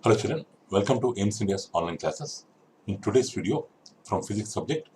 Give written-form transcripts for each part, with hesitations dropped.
Hello children, welcome to AIMS India's online classes. In today's video from physics subject,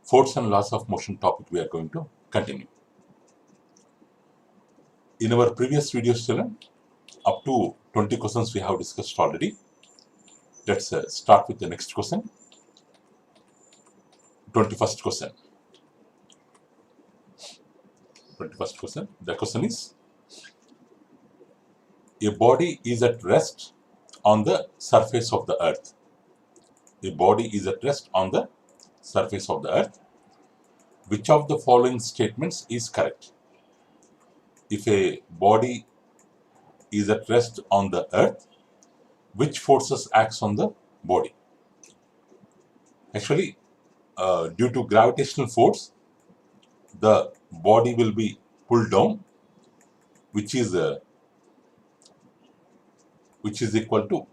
force and laws of motion topic we are going to continue. In our previous videos children, up to 20 questions we have discussed already. Let's start with the next question. 21st question. 21st question. The question is, a body is at rest on the surface of the earth. A body is at rest on the surface of the earth. Which of the following statements is correct? If a body is at rest on the earth, which forces acts on the body? Actually, due to gravitational force, the body will be pulled down, which is equal to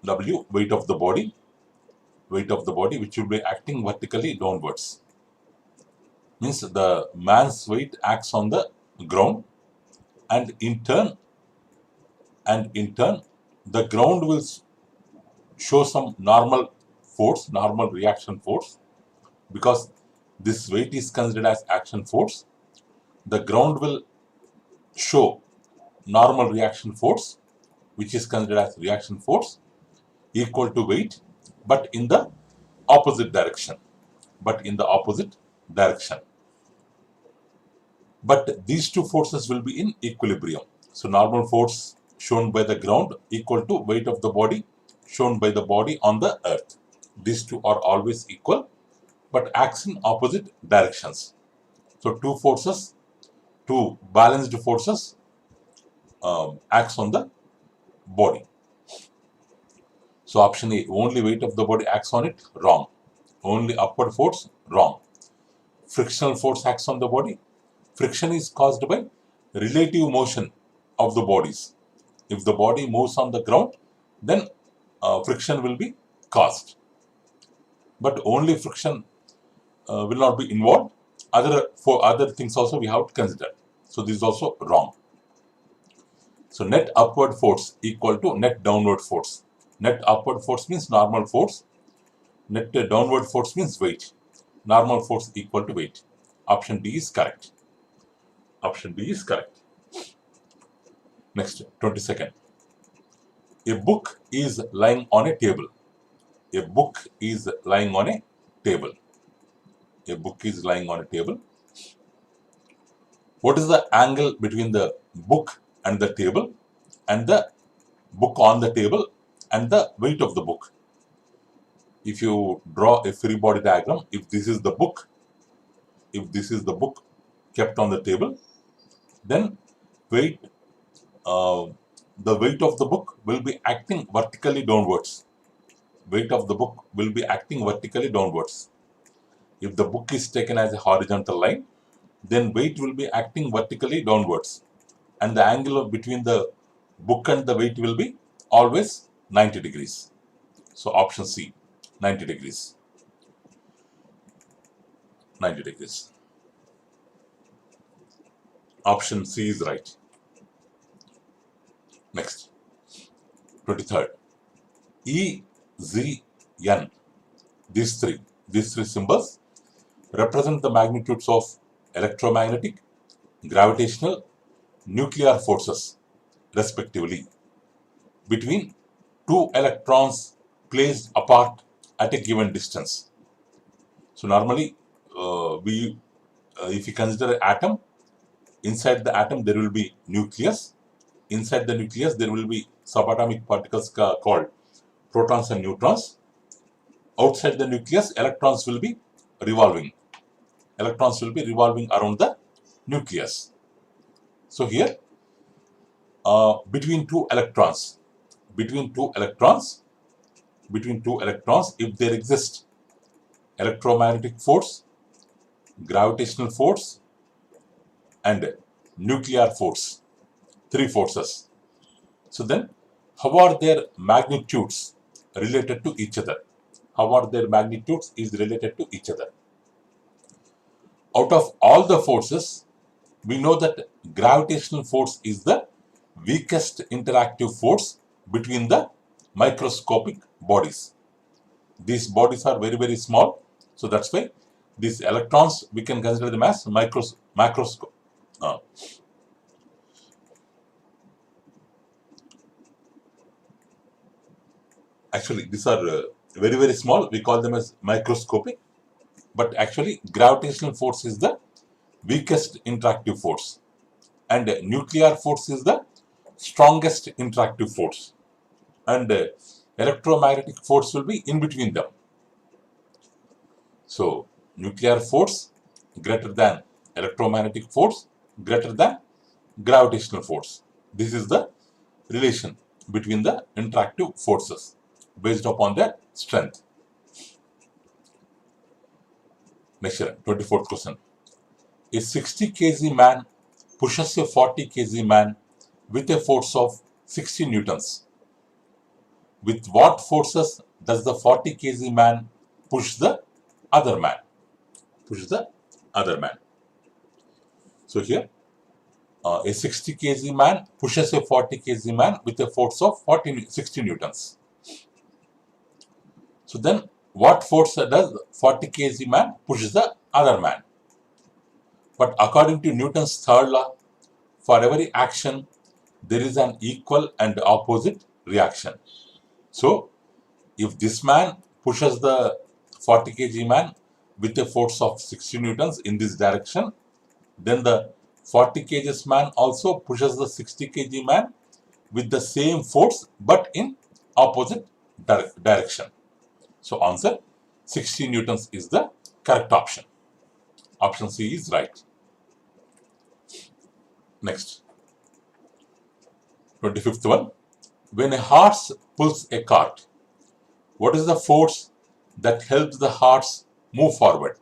W, weight of the body, which will be acting vertically downwards. Means the man's weight acts on the ground, and in turn, the ground will show some normal force, normal reaction force, because this weight is considered as action force. The ground will show normal reaction force, which is considered as reaction force, equal to weight, but in the opposite direction. But these two forces will be in equilibrium. So normal force shown by the ground equal to weight of the body shown by the body on the earth. These two are always equal, but acts in opposite directions. So two balanced forces acts on the body. So option A, only weight of the body acts on it, wrong. Only upward force, wrong. Frictional force acts on the body. Friction is caused by relative motion of the bodies. If the body moves on the ground, then friction will be caused. But only friction will not be involved. For other things also we have to consider. So this is also wrong. So net upward force equal to net downward force. Net upward force means normal force. Net downward force means weight. Normal force equal to weight. Option D is correct. Option B is correct. Next, 22nd. A book is lying on a table. A book is lying on a table. A book is lying on a table. What is the angle between the book and the table, and the book on the table, and the weight of the book? If you draw a free body diagram, if this is the book kept on the table, then the weight of the book will be acting vertically downwards. Weight of the book will be acting vertically downwards. If the book is taken as a horizontal line, then weight will be acting vertically downwards, and the angle between the book and the weight will be always 90 degrees. So option C, 90 degrees. 90 degrees. Option C is right. Next, 23rd. E, Z, N. These three symbols represent the magnitudes of electromagnetic, gravitational, nuclear forces, respectively, between two electrons placed apart at a given distance. So normally, if you consider an atom, inside the atom there will be nucleus. Inside the nucleus there will be subatomic particles called protons and neutrons. Outside the nucleus, electrons will be revolving. Electrons will be revolving around the nucleus. So here, between two electrons, if there exists electromagnetic force, gravitational force, and nuclear force, three forces. So then, how are their magnitudes related to each other? Out of all the forces, we know that gravitational force is the weakest interactive force between the microscopic bodies. These bodies are very, very small. So that's why these electrons we can consider them as macroscopic. Actually, these are very, very small. We call them as microscopic. But actually, gravitational force is the weakest interactive force. And nuclear force is the strongest interactive force. And electromagnetic force will be in between them. So, nuclear force greater than electromagnetic force greater than gravitational force. This is the relation between the interactive forces based upon their strength. Next year, 24th question. A 60 kg man pushes a 40 kg man with a force of 60 newtons. With what forces does the 40 kg man push the other man? So here, a 60 kg man pushes a 40 kg man with a force of 60 newtons. So then, what force does 40 kg man pushes the other man? But according to Newton's third law, for every action, there is an equal and opposite reaction. So, if this man pushes the 40 kg man with a force of 60 newtons in this direction, then the 40 kg man also pushes the 60 kg man with the same force but in opposite direction. So, answer 60 newtons is the correct option. Option C is right. Next, 25th one. When a horse pulls a cart, what is the force that helps the horse move forward?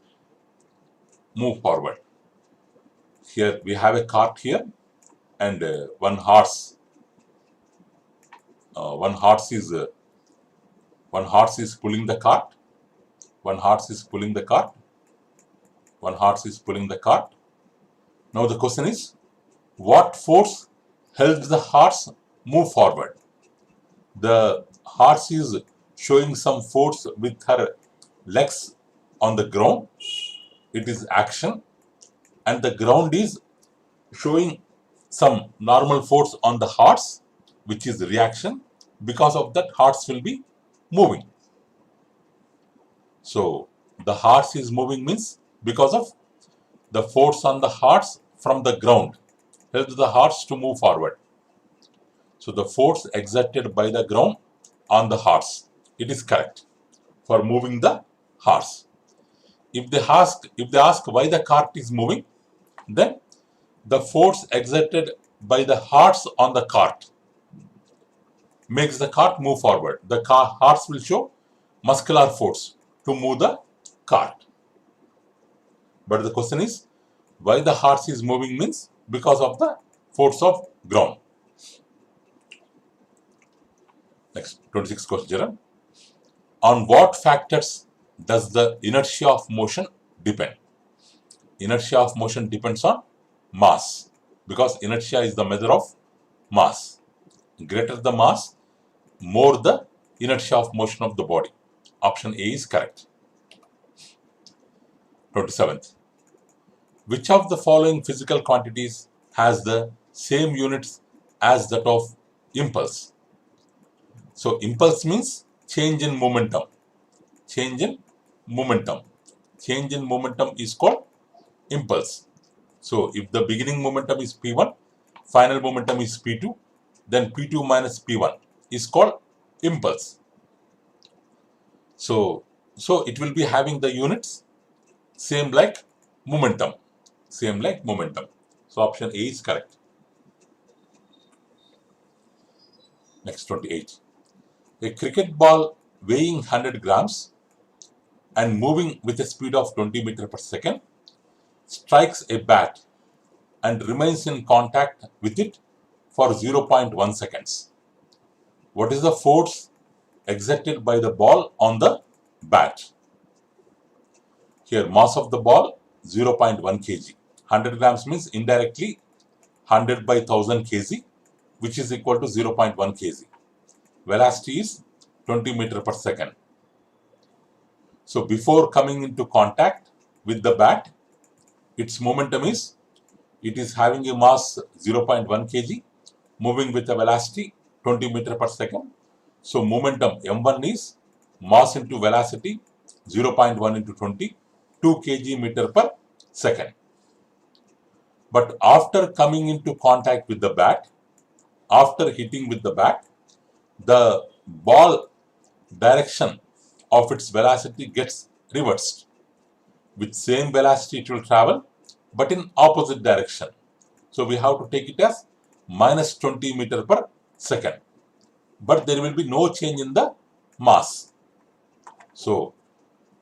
Here we have a cart here, and one horse is pulling the cart. One horse is pulling the cart. Now the question is, what force helps the horse move forward? The horse is showing some force with her legs on the ground. It is action, and the ground is showing some normal force on the horse, which is reaction. Because of that, horse will be moving. So the horse is moving means because of the force on the horse from the ground helps the horse to move forward. So the force exerted by the ground on the horse, it is correct for moving the horse. If they ask why the cart is moving, then the force exerted by the horse on the cart makes the cart move forward. The horse will show muscular force to move the cart. But the question is, why the horse is moving means because of the force of ground. Next, 26th question. On what factors does the inertia of motion depend? Inertia of motion depends on mass, because inertia is the measure of mass. Greater the mass, more the inertia of motion of the body. Option A is correct. 27th. Which of the following physical quantities has the same units as that of impulse? So impulse means change in momentum. Change in momentum is called impulse. So if the beginning momentum is P1, final momentum is P2, then P2 minus P1 is called impulse. So it will be having the units same like momentum. So option A is correct. Next, 28. A cricket ball weighing 100 grams and moving with a speed of 20 meters per second strikes a bat and remains in contact with it for 0.1 seconds. What is the force exerted by the ball on the bat? Here, mass of the ball 0.1 kg. 100 grams means indirectly 100 by 1000 kg, which is equal to 0.1 kg. velocity is 20 meter per second. So before coming into contact with the bat, its momentum is, it is having a mass 0.1 kg, moving with a velocity 20 meter per second. So momentum m1 is mass into velocity 0.1 into 20, 2 kg meter per second. But after coming into contact with the bat, after hitting with the bat, the ball direction of its velocity gets reversed. With same velocity it will travel, but in opposite direction. So we have to take it as minus 20 meter per second. But there will be no change in the mass. So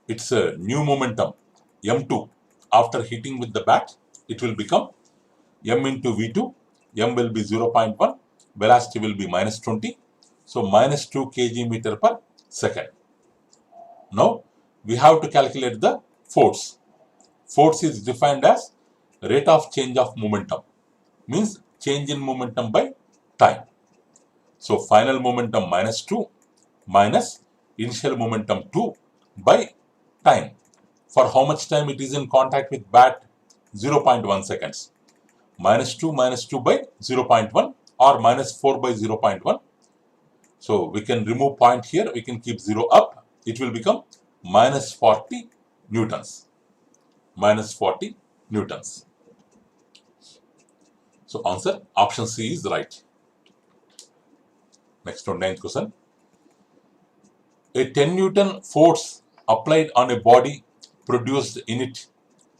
it's a new momentum m2. After hitting with the bat, it will become m into v2. M will be 0.1. Velocity will be minus 20. So minus 2 kg meter per second. Now we have to calculate the force. Force is defined as rate of change of momentum, means change in momentum by time. So final momentum minus 2 minus initial momentum 2 by time. For how much time it is in contact with bat? 0.1 seconds. Minus 2 by 0.1 or minus 4 by 0.1. So we can remove point here, we can keep 0 up. It will become minus 40 newtons. Minus 40 newtons. So answer option C is right. Next one, 9th question. A 10 Newton force applied on a body produced in it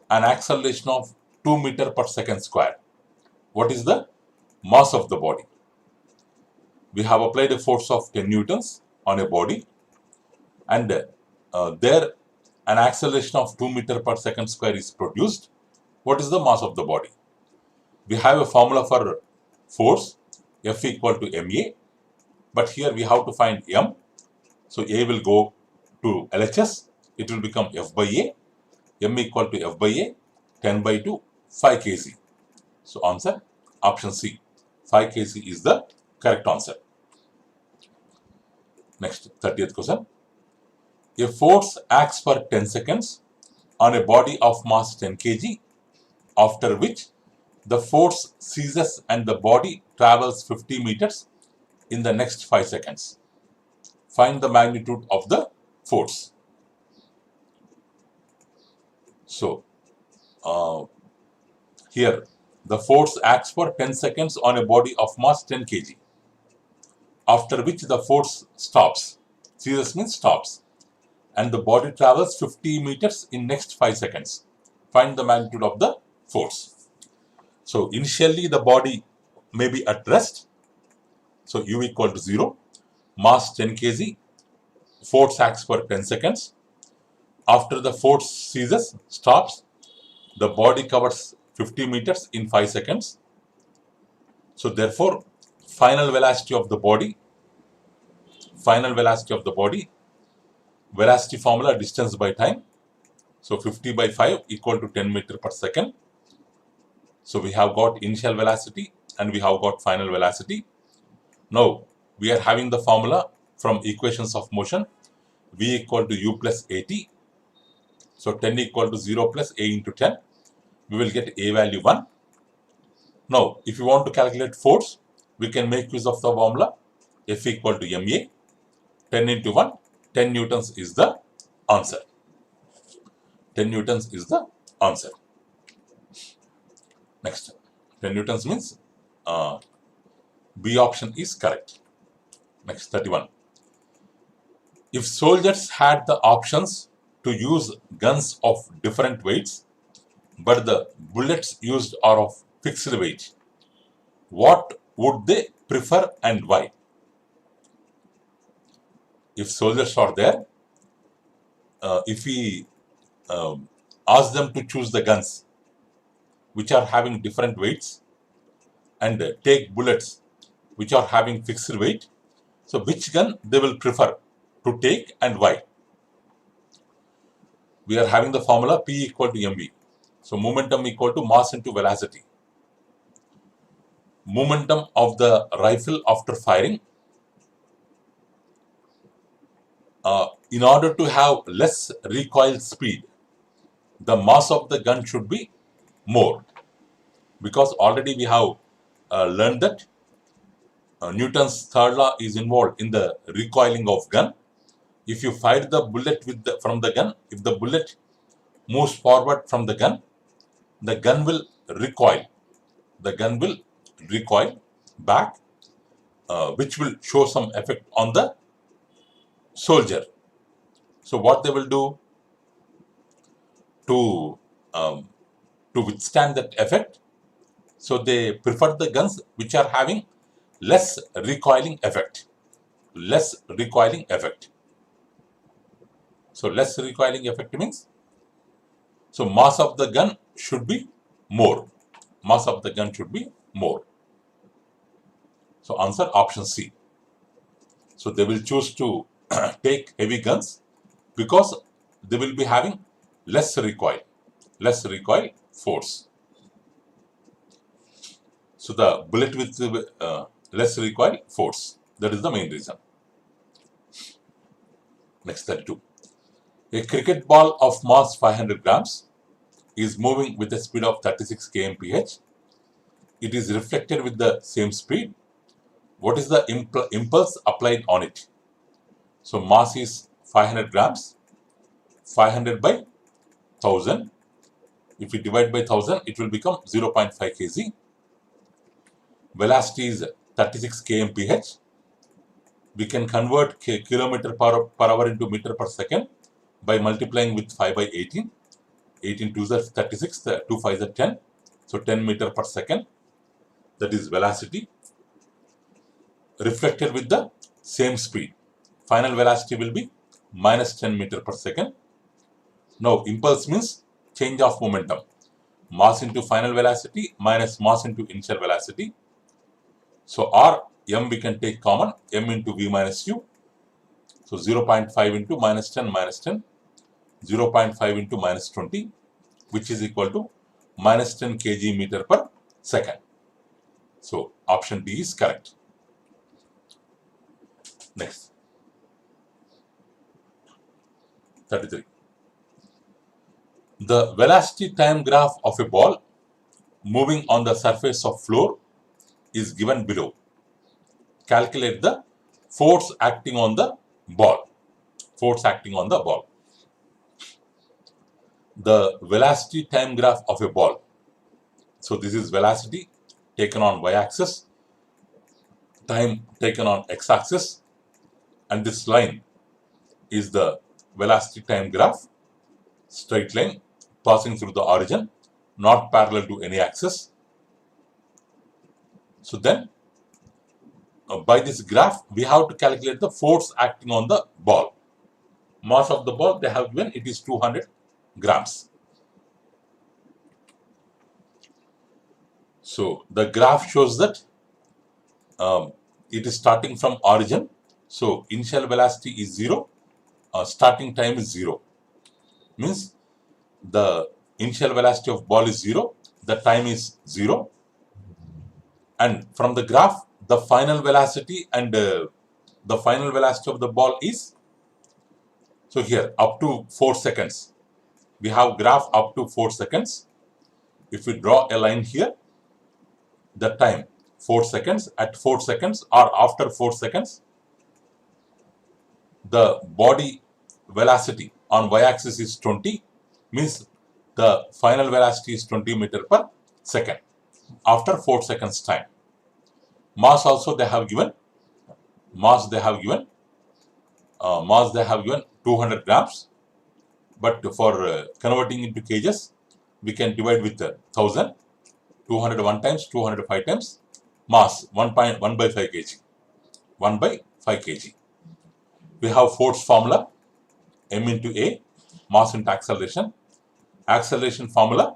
an acceleration of 2 meter per second square. What is the mass of the body? We have applied a force of 10 newtons on a body, and there an acceleration of 2 meter per second square is produced. What is the mass of the body? We have a formula for force, F equal to ma, but here we have to find m. So a will go to LHS, it will become F by a, m equal to F by a, 10 by 2, 5 kg. So answer option C, 5 kg is the correct answer. Next, 30th question. A force acts for 10 seconds on a body of mass 10 kg, after which the force ceases and the body travels 50 meters in the next 5 seconds. Find the magnitude of the force. So, here the force acts for 10 seconds on a body of mass 10 kg, after which the force stops. Ceases means stops, and the body travels 50 meters in next 5 seconds. Find the magnitude of the force. So initially the body may be at rest. So U equal to 0, mass 10 kg, force acts for 10 seconds. After the force ceases, stops, the body covers 50 meters in 5 seconds. So therefore, final velocity of the body, velocity formula distance by time. So 50 by 5 equal to 10 meter per second. So we have got initial velocity and we have got final velocity. Now we are having the formula from equations of motion, V equal to U plus AT. So 10 equal to 0 plus A into 10. We will get A value 1. Now if you want to calculate force, we can make use of the formula F equal to ma. 10 into 1, 10 newtons is the answer. 10 newtons is the answer. Next, 10 newtons means B option is correct. Next, 31. If soldiers had the options to use guns of different weights, but the bullets used are of fixed weight, what would they prefer and why? If soldiers are there, if we ask them to choose the guns which are having different weights and take bullets which are having fixed weight, so which gun they will prefer to take and why? We are having the formula P equal to mv. So momentum equal to mass into velocity. Momentum of the rifle after firing in order to have less recoil speed, the mass of the gun should be more, because already we have learned that Newton's third law is involved in the recoiling of gun. If you fire the bullet from the gun, if the bullet moves forward from the gun will recoil. The gun will recoil back, which will show some effect on the soldier. So what they will do to withstand that effect? So they prefer the guns which are having less recoiling effect. Less recoiling effect. So less recoiling effect means, so mass of the gun should be more. Mass of the gun should be more. So answer option C. So they will choose to take heavy guns because they will be having less recoil force. So the bullet with less recoil force, that is the main reason. Next, 32. A cricket ball of mass 500 grams is moving with a speed of 36 kmph. It is reflected with the same speed. What is the impulse applied on it? So mass is 500 grams. 500 by 1000. If we divide by 1000, it will become 0.5 kg. Velocity is 36 kmph. We can convert kilometer per hour into meter per second by multiplying with 5 by 18. 18 2s are 36, 2 5s are 10. So 10 meter per second. That is velocity. Reflected with the same speed. Final velocity will be minus 10 meter per second. Now impulse means change of momentum. Mass into final velocity minus mass into initial velocity. So R, m we can take common, m into v minus u. So 0.5 into minus 10 minus 10. 0.5 into minus 20, which is equal to minus 10 kg meter per second. So option D is correct. Next, 33. The velocity time graph of a ball moving on the surface of floor is given below. Calculate the force acting on the ball. Force acting on the ball. The velocity time graph of a ball. So this is velocity taken on y-axis, time taken on x-axis, and this line is the velocity time graph, straight line passing through the origin, not parallel to any axis. So then by this graph we have to calculate the force acting on the ball. Mass of the ball they have given, it is 200 grams. So the graph shows that it is starting from origin. So initial velocity is 0, starting time is 0. Means the initial velocity of ball is 0, the time is 0, and from the graph the final velocity and the final velocity of the ball is, so here up to 4 seconds. We have graph up to 4 seconds. If we draw a line here, the time 4 seconds, at 4 seconds or after 4 seconds, the body velocity on y-axis is 20, means the final velocity is 20 meter per second after 4 seconds time. Mass also they have given, mass they have given 200 grams, but for converting into kgs, we can divide with 1000. 200 1 times, 200 5 times, mass 1 by 5 kg. 1 by 5 kg. We have force formula, m into a, mass into acceleration. Acceleration formula,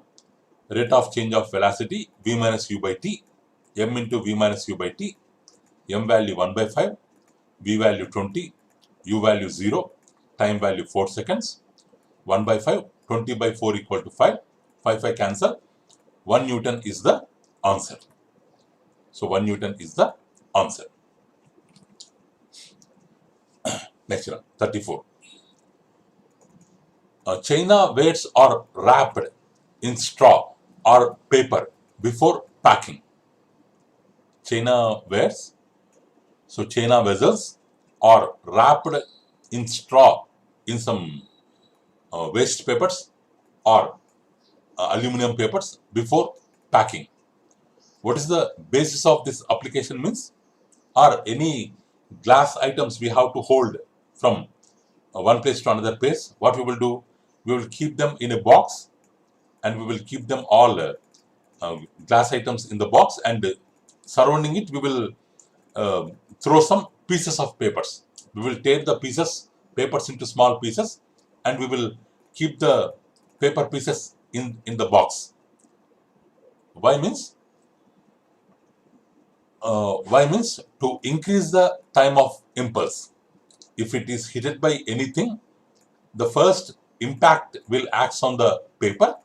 rate of change of velocity, v minus u by t, m into v minus u by t, m value 1 by 5, v value 20, u value 0, time value 4 seconds, 1 by 5, 20 by 4 equal to 5, 5 cancel, 1 Newton is the answer. So 1 Newton is the answer. Next one, 34. China wares are wrapped in straw or paper before packing. China wares, so China vessels are wrapped in straw in some waste papers or aluminum papers before packing. What is the basis of this application means? Or any glass items we have to hold from one place to another place, what we will do? We will keep them in a box and we will keep them all glass items in the box, and surrounding it we will throw some pieces of papers. We will tear the papers into small pieces, and we will keep the paper pieces in the box. Why means? Why means to increase the time of impulse. If it is hit by anything, the first impact will act on the paper,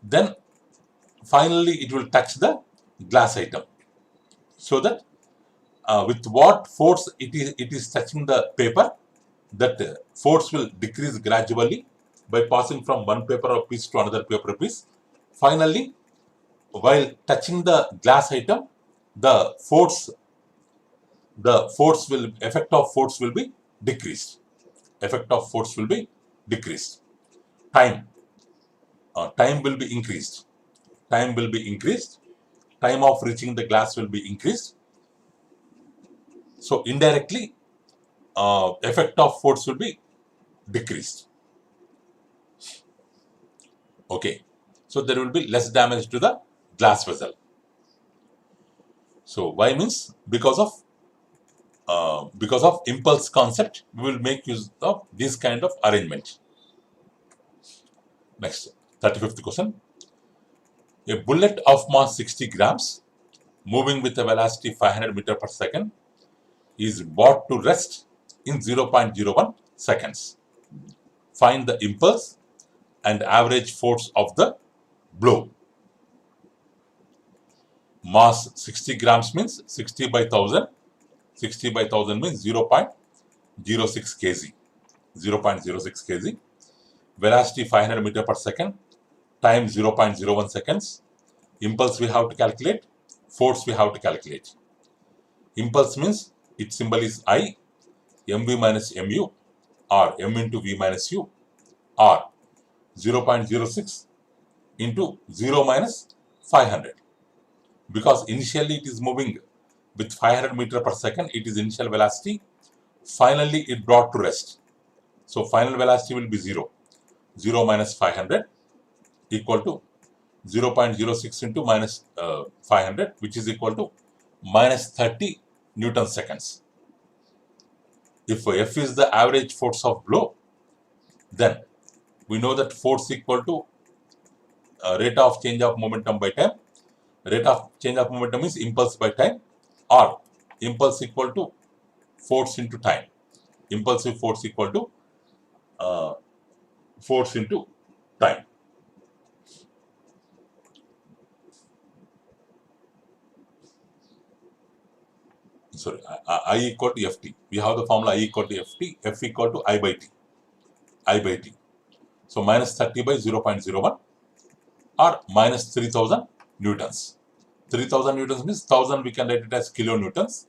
then finally it will touch the glass item. So that with what force it is touching the paper, that force will decrease gradually by passing from one paper piece to another paper piece. Finally, while touching the glass item, the effect of force will be decreased. Effect of force will be decreased. Time will be increased. Time will be increased. Time of reaching the glass will be increased. So indirectly, effect of force will be decreased. Okay. So there will be less damage to the glass vessel. So why means? Because of impulse concept, we will make use of this kind of arrangement. Next, 35th question. A bullet of mass 60 grams moving with a velocity 500 meter per second is brought to rest in 0.01 seconds. Find the impulse and average force of the blow. Mass 60 grams means 60 by 1000. 60 by 1000 means 0.06 kg. 0.06 kg. Velocity 500 meter per second. Time 0.01 seconds. Impulse we have to calculate. Force we have to calculate. Impulse means its symbol is I, mv minus mu, or m into v minus u, or 0.06 into 0 minus 500. Because initially it is moving with 500 meter per second, it is initial velocity. Finally, it brought to rest. So final velocity will be 0. 0 minus 500 equal to 0.06 into minus 500, which is equal to minus 30 Newton seconds. If F is the average force of blow, then we know that force equal to rate of change of momentum by time. Rate of change of momentum is impulse by time, or impulse equal to force into time. Impulsive force equal to force into time. Sorry, I equal to Ft. We have the formula I equal to Ft, F equal to I by T. I by T. So minus 30 by 0.01 or minus 3000 newtons. 3000 newtons means 1000 we can write it as kilonewtons,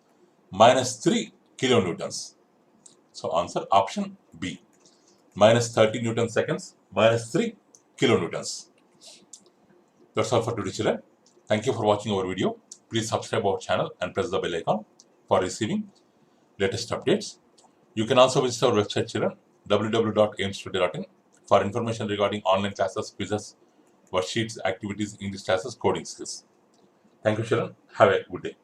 minus 3 kilonewtons. So answer option B. Minus 30 Newton seconds, minus 3 kilonewtons. That's all for today, children. Thank you for watching our video. Please subscribe our channel and press the bell icon for receiving latest updates. You can also visit our website, children, www.aimstoday.in, for information regarding online classes, quizzes, worksheets, activities, English classes, coding skills. Thank you, children. Have a good day.